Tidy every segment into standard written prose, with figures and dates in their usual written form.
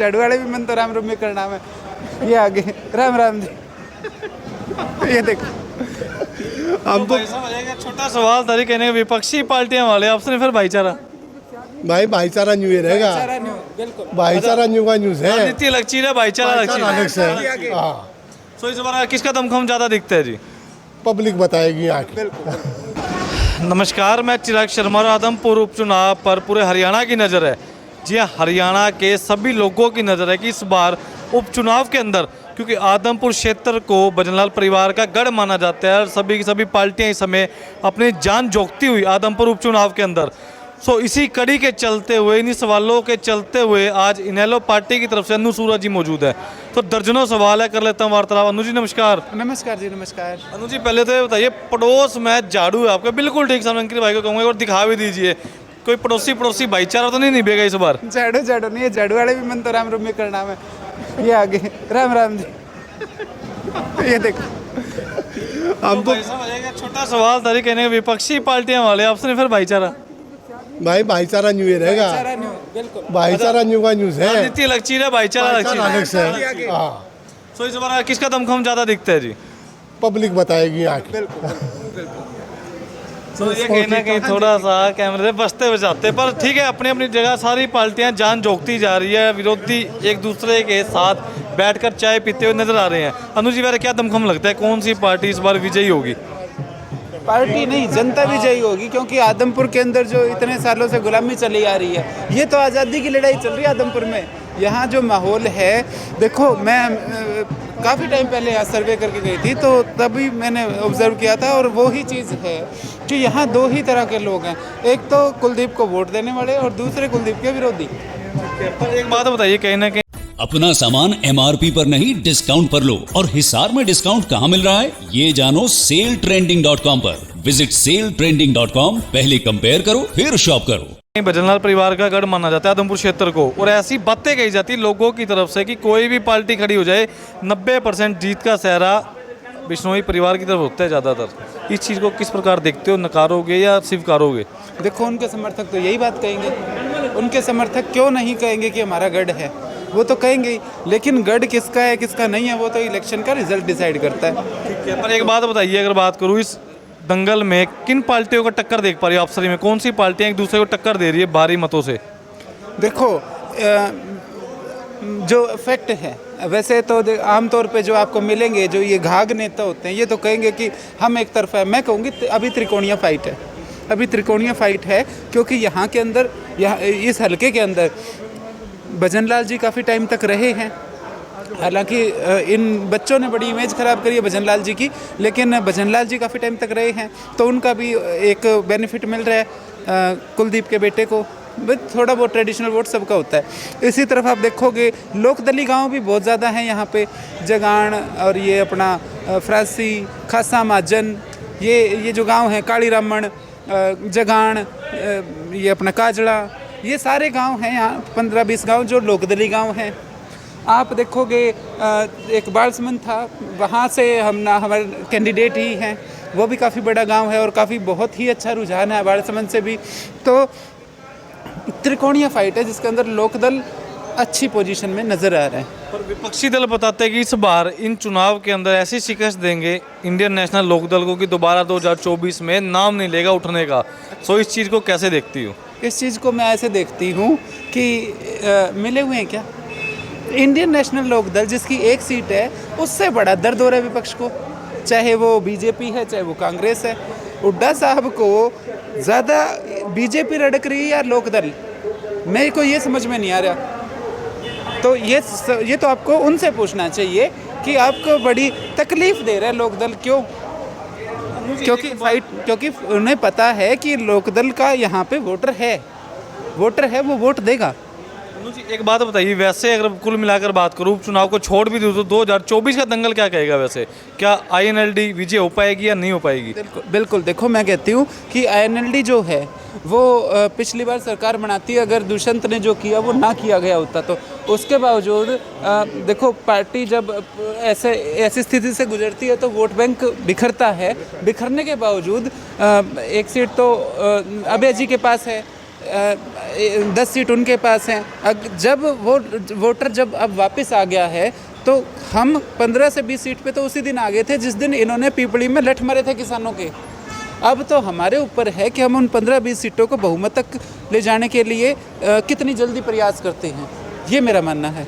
झाड़ू वाले भी मन तो राम रूम में करना है। ये आगे राम राम जी। ये देखो हमको छोटा सवाल था कहने का, विपक्षी पार्टियां वाले आपसे फिर भाईचारा भाई भाईचारा न्यू ही रहेगा। बिल्कुल भाईचारा न्यू का न्यूज है। राजनीति अलग चीज है, भाईचारा अलग चीज अलग से है। है। हाँ, तो इस बार किसका दमखम ज्यादा दिखता है जी? पब्लिक बताएगी आके। नमस्कार, मैं चिराग शर्मा और आदमपुर उपचुनाव पर पूरे हरियाणा की नज़र है। जी हाँ, हरियाणा के सभी लोगों की नज़र है कि इस बार उपचुनाव के अंदर, क्योंकि आदमपुर क्षेत्र को भजनलाल परिवार का गढ़ माना जाता है और सभी की सभी पार्टियां इस समय अपनी जान जोखती हुई आदमपुर उपचुनाव के अंदर। सो इसी कड़ी के चलते हुए, इन्हीं सवालों के चलते हुए आज इनेलो पार्टी की तरफ से अनु सूरा जी मौजूद है। तो दर्जनों सवाल है, कर लेता हूँ वार्तालाप। अनु जी नमस्कार। नमस्कार जी, नमस्कार। अनु जी पहले तो ये बताइए, पड़ोस में झाड़ू है आपका, बिल्कुल ठीक समय अंकित भाई को कहूँगा और दिखा भी दीजिए, कोई पड़ोसी भाईचारा तो नहीं निभेगा इस बार? झाड़ू झाड़ू नहीं है, झाड़ू वाले भी मन तो राम रूम में करना है। ये आगे राम राम जी। ये देखो हमको छोटा सवाल था कहने का, विपक्षी पार्टियां वाले आपसे फिर भाईचारा भाई भाईचारा न्यू ही रहेगा। बिल्कुल भाईचारा न्यू का न्यूज है। राजनीति अलग चीज है, भाईचारा अलग चीज अलग से है। है। हाँ, तो इस बार किसका दमखम ज्यादा दिखता है जी? पब्लिक बताएगी आके। तो ये कहीं ना कहीं थोड़ा सा कैमरे से बचते बचाते, पर ठीक है, अपनी अपनी जगह सारी पार्टियां जान जोखती जा रही है। विरोधी एक दूसरे के साथ बैठकर चाय पीते हुए नजर आ रहे हैं। अनु जी, क्या दमखम लगता है, कौन सी पार्टी इस बार विजयी होगी? पार्टी नहीं, जनता विजयी होगी, क्योंकि आदमपुर के अंदर जो इतने सालों से गुलामी चली आ रही है, ये तो आज़ादी की लड़ाई चल रही है आदमपुर में। यहाँ जो माहौल है, देखो मैं काफ़ी टाइम पहले यहाँ सर्वे करके गई थी, तो तभी मैंने ऑब्जर्व किया था, और वो ही चीज़ है कि यहाँ दो ही तरह के लोग हैं। एक तो कुलदीप को वोट देने वाले और दूसरे कुलदीप के विरोधी। पर एक बात बताइए, कहीं ना कहीं अपना सामान MRP पर नहीं डिस्काउंट पर लो। और हिसार में डिस्काउंट कहाँ मिल रहा है ये जानो सेलट्रेंडिंग.com पर। विजिट सेलट्रेंडिंग.com, पहले कंपेयर करो फिर शॉप करो। भजनलाल परिवार का गढ़ माना जाता है आदमपुर क्षेत्र को, और ऐसी बातें कही जाती लोगों की तरफ से कि कोई भी पार्टी खड़ी हो जाए 90% जीत का सहरा बिश्नोई परिवार की तरफ होता है ज़्यादातर। इस चीज़ को किस प्रकार देखते हो, नकारोगे या स्वीकारोगे? देखो, उनके समर्थक तो यही बात कहेंगे। उनके समर्थक क्यों नहीं कहेंगे कि हमारा गढ़ है? वो तो कहेंगे ही, लेकिन गढ़ किसका है किसका नहीं है वो तो इलेक्शन का रिजल्ट डिसाइड करता है। ठीक है, पर एक बात बताइए, अगर बात करूँ इस दंगल में किन पार्टियों का टक्कर देख पा रही है आप? में कौन सी पार्टियां एक दूसरे को टक्कर दे रही है भारी मतों से? देखो, जो फैक्ट है, वैसे तो आमतौर पे जो आपको मिलेंगे, जो ये घाघ नेता होते हैं, ये तो कहेंगे कि हम एक तरफा है। मैं कहूँगी अभी त्रिकोणीय फाइट है, अभी त्रिकोणीय फाइट है, क्योंकि यहाँ के अंदर, यहाँ इस हलके के अंदर भजनलाल जी काफ़ी टाइम तक रहे हैं। हालांकि इन बच्चों ने बड़ी इमेज ख़राब करी है भजनलाल जी की, लेकिन भजनलाल जी काफ़ी टाइम तक रहे हैं, तो उनका भी एक बेनिफिट मिल रहा है कुलदीप के बेटे को। थोड़ा बहुत ट्रेडिशनल वोट सबका होता है। इसी तरफ आप देखोगे लोकदली गांव भी बहुत ज़्यादा हैं यहाँ पे, जगाण और ये अपना फ्रांसी, खासा माजन, ये जो गांव हैं, काली रामण, जगाण, ये अपना काजड़ा, ये सारे गांव हैं यहाँ, 15-20 गांव जो लोकदली गांव हैं। आप देखोगे एक बालसमंद था, वहाँ से हमारे कैंडिडेट ही हैं, वो भी काफ़ी बड़ा गांव है और काफ़ी बहुत ही अच्छा रुझान है बालसमंद से भी। तो त्रिकोणीय फाइट है जिसके अंदर लोकदल अच्छी पोजीशन में नज़र आ रहे हैं। पर विपक्षी दल बताते हैं कि इस बार इन चुनाव के अंदर ऐसी शिकस्त देंगे इंडियन नेशनल लोकदल को कि दोबारा 2024 में नाम नहीं लेगा उठने का। सो इस चीज़ को कैसे देखती हो? इस चीज़ को मैं ऐसे देखती हूँ कि मिले हुए हैं क्या? इंडियन नेशनल लोकदल जिसकी एक सीट है, उससे बड़ा दर्द हो रहा है विपक्ष को, चाहे वो बीजेपी है चाहे वो कांग्रेस है। हुड्डा साहब को ज़्यादा बीजेपी रड़क रही है या लोकदल, मेरे को ये समझ में नहीं आ रहा। तो ये तो आपको उनसे पूछना चाहिए कि आपको बड़ी तकलीफ़ दे रहा है लोकदल, क्यों? क्योंकि उन्हें पता है कि लोकदल का यहाँ पे वोटर है, वो वोट देगा। जी एक बात बताइए, वैसे अगर कुल मिलाकर बात करूँ, उपचुनाव को छोड़ भी दूँ तो 2024 का दंगल क्या कहेगा? वैसे क्या INLD विजय हो पाएगी या नहीं हो पाएगी? बिल्कुल, देखो मैं कहती हूँ कि INLD जो है वो पिछली बार सरकार बनाती है, अगर दुष्यंत ने जो किया वो ना किया गया होता तो। उसके बावजूद देखो, पार्टी जब ऐसी स्थिति से गुजरती है तो वोट बैंक बिखरता है। बिखरने के बावजूद एक सीट तो अभय जी के पास है, 10 सीट उनके पास हैं। जब वो वोटर जब अब वापस आ गया है तो हम 15 से 20 सीट पे तो उसी दिन आ गए थे जिस दिन इन्होंने पीपली में लठ मारे थे किसानों के। अब तो हमारे ऊपर है कि हम उन 15-20 सीटों को बहुमत तक ले जाने के लिए कितनी जल्दी प्रयास करते हैं, ये मेरा मानना है।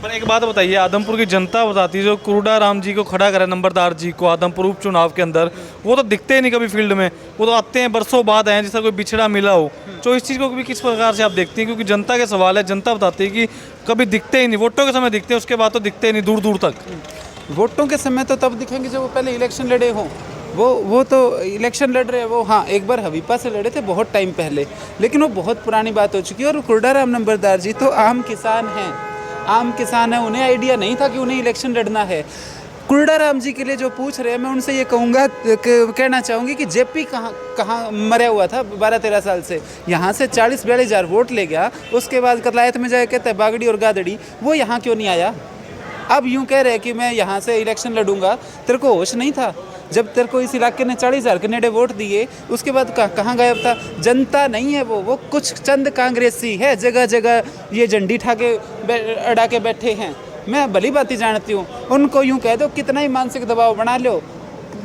पर एक बात बताइए, आदमपुर की जनता बताती है जो कुरुडा राम जी को खड़ा करा नंबरदार जी को आदमपुर उपचुनाव के अंदर, वो तो दिखते ही नहीं कभी फील्ड में, वो तो आते हैं बरसों बाद आए जैसा कोई बिछड़ा मिला हो। तो इस चीज़ को भी किस प्रकार से आप देखती हैं, क्योंकि जनता के सवाल है, जनता बताती है कि कभी दिखते ही नहीं, वोटों के समय दिखते हैं, उसके बाद तो दिखते ही नहीं दूर दूर तक। वोटों के समय तो तब दिखेंगे जब वो पहले इलेक्शन लड़े हों। वो तो इलेक्शन लड़ रहे हैं वो, हाँ एक बार हवीपा से लड़े थे बहुत टाइम पहले, लेकिन वो बहुत पुरानी बात हो चुकी है। और कुरुडाराम नंबरदार जी तो आम किसान हैं, आम किसान हैं, उन्हें आइडिया नहीं था कि उन्हें इलेक्शन लड़ना है। कुरुडाराम जी के लिए जो पूछ रहे हैं, मैं उनसे ये कहूँगा, कहना चाहूँगी कि जेपी कहाँ मरा हुआ था 12-13 साल से, यहाँ से 40-42 हज़ार वोट ले गया, उसके बाद कतलायत में जाए कहते हैं बागड़ी और गादड़ी, वो यहाँ क्यों नहीं आया? अब यूँ कह रहे हैं कि मैं यहाँ से इलेक्शन लड़ूंगा, तेरे को होश नहीं था जब तेरे को इस इलाके ने 40 हज़ार के नेड़े वोट दिए, उसके बाद कहाँ गायब था? जनता नहीं है वो कुछ चंद कांग्रेसी है, जगह जगह ये झंडी ठाके अड़ा के बैठे हैं। मैं भली बात जानती हूँ, उनको यूँ कह दो कितना ही मानसिक दबाव बना लो,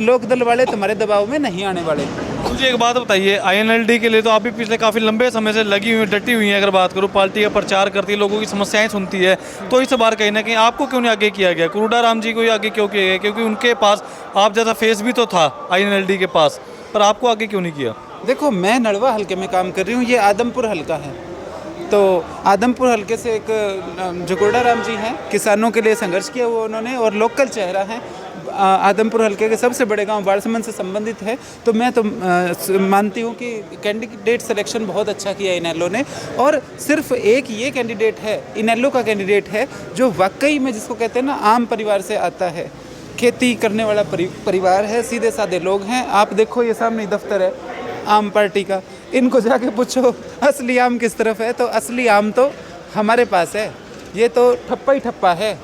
लोक दल वाले तुम्हारे दबाव में नहीं आने वाले। मुझे एक बात बताइए, आईएनएलडी के लिए तो आप भी पिछले काफ़ी लंबे समय से लगी हुई डटी हुई हैं, अगर बात करूँ पार्टी का प्रचार करती है, लोगों की समस्याएं सुनती है, तो इस बार कहीं ना कहीं आपको क्यों नहीं आगे किया गया? कुरुडाराम जी को ही आगे क्यों किया गया? क्योंकि उनके पास आप जैसा फेस भी तो था आईएनएलडी के पास, पर आपको आगे क्यों नहीं किया? देखो, मैं नड़वा हल्के में काम कर रही हूँ, ये आदमपुर हल्का है, तो आदमपुर हल्के से एक जो कुरुडाराम जी हैं, किसानों के लिए संघर्ष किया हुआ उन्होंने और लोकल चेहरा है, आदमपुर हल्के के सबसे बड़े गांव वारसमंद से संबंधित है। तो मैं तो मानती हूं कि कैंडिडेट सिलेक्शन बहुत अच्छा किया इनेलो ने, और सिर्फ एक ये कैंडिडेट है, इनेलो का कैंडिडेट है, जो वाकई में जिसको कहते हैं ना आम परिवार से आता है, खेती करने वाला परिवार है, सीधे साधे लोग हैं। आप देखो ये सामने दफ्तर है आम पार्टी का, इनको जाके पूछो असली आम किस तरफ है, तो असली आम तो हमारे पास है, ये तो ठप्पा ही ठप्पा है।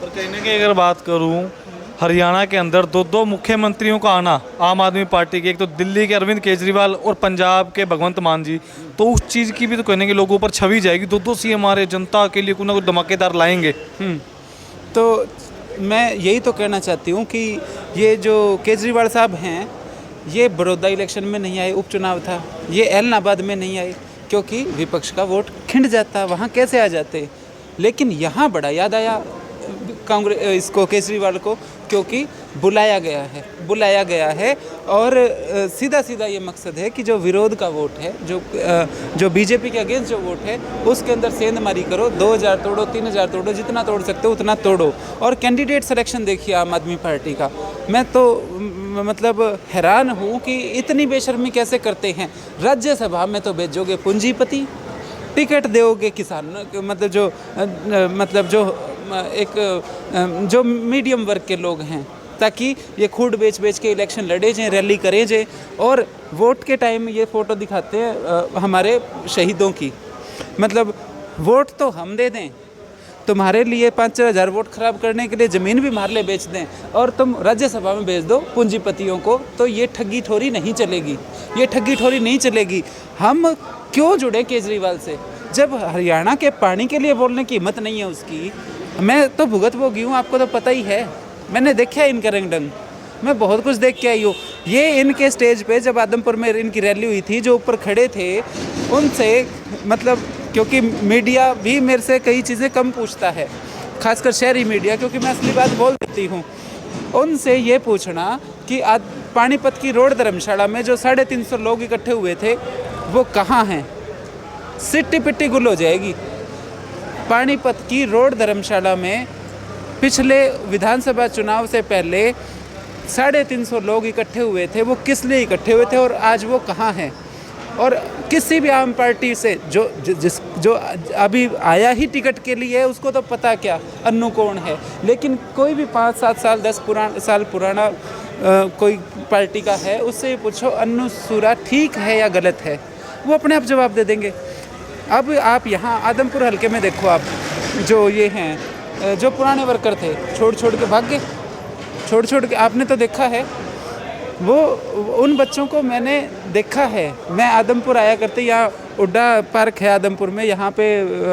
पर कहीं ना कहीं अगर बात करूं, हरियाणा के अंदर दो मुख्यमंत्रियों का आना आम आदमी पार्टी के, एक तो दिल्ली के अरविंद केजरीवाल और पंजाब के भगवंत मान जी, तो उस चीज़ की भी तो कहने के लोगों पर छवि जाएगी, दो सीएम हमारे जनता के लिए कुछ ना कुछ धमाकेदार लाएंगे। तो मैं यही तो कहना चाहती हूँ कि ये जो केजरीवाल साहब हैं, ये बड़ौदा इलेक्शन में नहीं आए, उपचुनाव था, ये एलनाबाद में नहीं आए क्योंकि विपक्ष का वोट खिंड जाता, वहाँ कैसे आ जाते। लेकिन यहाँ बड़ा याद आया कांग्रेस इसको, केजरीवाल को, क्योंकि बुलाया गया है और सीधा सीधा ये मकसद है कि जो विरोध का वोट है, जो बीजेपी के अगेंस्ट जो वोट है, उसके अंदर सेंधमारी करो, 2000 तोड़ो, 3000 तोड़ो, जितना तोड़ सकते हो उतना तोड़ो। और कैंडिडेट सिलेक्शन देखिए आम आदमी पार्टी का, मैं तो मतलब हैरान हूँ कि इतनी बेशर्मी कैसे करते हैं। राज्यसभा में तो भेजोगे पूंजीपति, टिकट दोगे किसान, मतलब जो मीडियम वर्ग के लोग हैं, ताकि ये खूड बेच के इलेक्शन लड़े जाएं, रैली करे जाएं, और वोट के टाइम ये फ़ोटो दिखाते हैं हमारे शहीदों की। मतलब वोट तो हम दे दें, तुम्हारे लिए 5-4 हज़ार वोट खराब करने के लिए ज़मीन भी मार ले बेच दें, और तुम राज्यसभा में भेज दो पूंजीपतियों को, तो ये ठगी ठोरी नहीं चलेगी, हम क्यों जुड़े केजरीवाल से जब हरियाणा के पानी के लिए बोलने की हिम्मत नहीं है उसकी। मैं तो भुगत भोगी हूँ, आपको तो पता ही है, मैंने देखा है इनका रंग ढंग, मैं बहुत कुछ देख के आई हूँ। ये इनके स्टेज पे जब आदमपुर में इनकी रैली हुई थी, जो ऊपर खड़े थे उनसे, मतलब क्योंकि मीडिया भी मेरे से कई चीज़ें कम पूछता है, खासकर शहरी मीडिया, क्योंकि मैं असली बात बोल देती हूँ, उनसे ये पूछना कि आज पानीपत की रोड धर्मशाला में जो 350 लोग इकट्ठे हुए थे वो कहाँ हैं, सिट्टी पिट्टी गुल हो जाएगी। पानीपत की रोड धर्मशाला में पिछले विधानसभा चुनाव से पहले 350 लोग इकट्ठे हुए थे, वो किस लिए इकट्ठे हुए थे और आज वो कहाँ हैं। और किसी भी आम पार्टी से जो अभी आया ही टिकट के लिए, उसको तो पता क्या अन्नू कौन है, लेकिन कोई भी 5-7 साल 10 साल पुराना कोई पार्टी का है, उससे पूछो अन्नू सूरा ठीक है या गलत है, वो अपने आप जवाब दे देंगे। अब आप यहाँ आदमपुर हल्के में देखो, आप जो ये हैं जो पुराने वर्कर थे, छोड़ के भाग गए, छोड़ के, आपने तो देखा है, वो उन बच्चों को मैंने देखा है। मैं आदमपुर आया करते, यहाँ उड्डा पार्क है आदमपुर में, यहाँ पे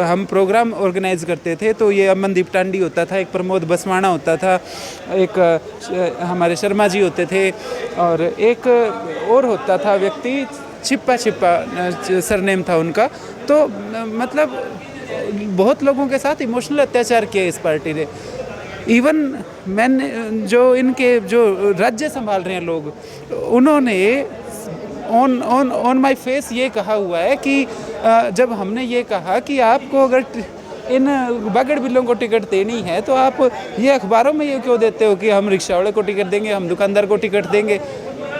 हम प्रोग्राम ऑर्गेनाइज करते थे। तो ये अमनदीप टांडी होता था, एक प्रमोद बसवाना होता था, एक हमारे शर्मा जी होते थे, और एक और होता था व्यक्ति, छिप्पा सरनेम था उनका। तो मतलब बहुत लोगों के साथ इमोशनल अत्याचार किया इस पार्टी ने। इवन मैंने जो इनके जो राज्य संभाल रहे हैं लोग, उन्होंने ऑन माय फेस ये कहा हुआ है कि जब हमने ये कहा कि आपको अगर इन बागड़ बिल्लों को टिकट देनी है तो आप ये अखबारों में ये क्यों देते हो कि हम रिक्शा वाले को टिकट देंगे, हम दुकानदार को टिकट देंगे।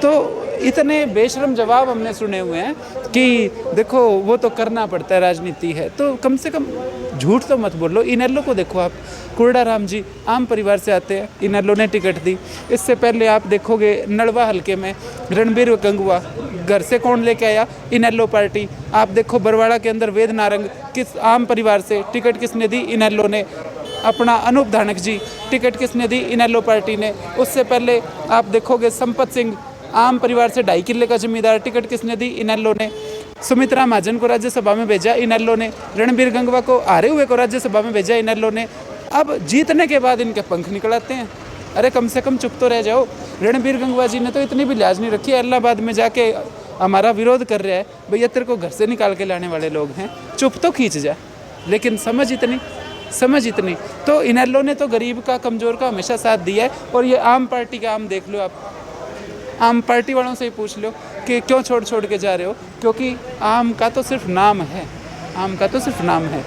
तो इतने बेशरम जवाब हमने सुने हुए हैं कि देखो वो तो करना पड़ता है, राजनीति है। तो कम से कम झूठ तो मत बोलो। इनेलो को देखो आप, कुरड़ा राम जी आम परिवार से आते हैं, इनेलो ने टिकट दी। इससे पहले आप देखोगे नलवा हल्के में रणबीर गंगवा घर से कौन लेके आया, इनेलो पार्टी। आप देखो बरवाड़ा के अंदर वेद नारंग किस आम परिवार से टिकट किसने दी, इनेलो ने। अपना अनूप धानक जी टिकट किसने दी, इनेलो पार्टी ने। उससे पहले आप देखोगे संपत सिंह आम परिवार से 2.5 किले का जमींदार, टिकट किसने दी, इनेलो ने। सुमित्रा महाजन को राज्यसभा में भेजा, इनेलो ने। रणबीर गंगवा को हारे हुए को राज्यसभा में भेजा, इनेलो ने। अब जीतने के बाद इनके पंख निकल आते हैं। अरे कम से कम चुप तो रह जाओ। रणबीर गंगवा जी ने तो इतनी भी लिहाज नहीं रखी, इलाहाबाद में जाके हमारा विरोध कर रहा है। भैया तेरे को घर से निकाल के लाने वाले लोग हैं, चुप तो खींच जा। लेकिन समझ इतनी। तो इनेलो ने तो गरीब का, कमज़ोर का हमेशा साथ दिया है। और ये आम पार्टी का आम देख लो आप, आम पार्टी वालों से ही पूछ लो कि क्यों छोड़ के जा रहे हो। क्योंकि आम का तो सिर्फ नाम है, आम का तो सिर्फ नाम है।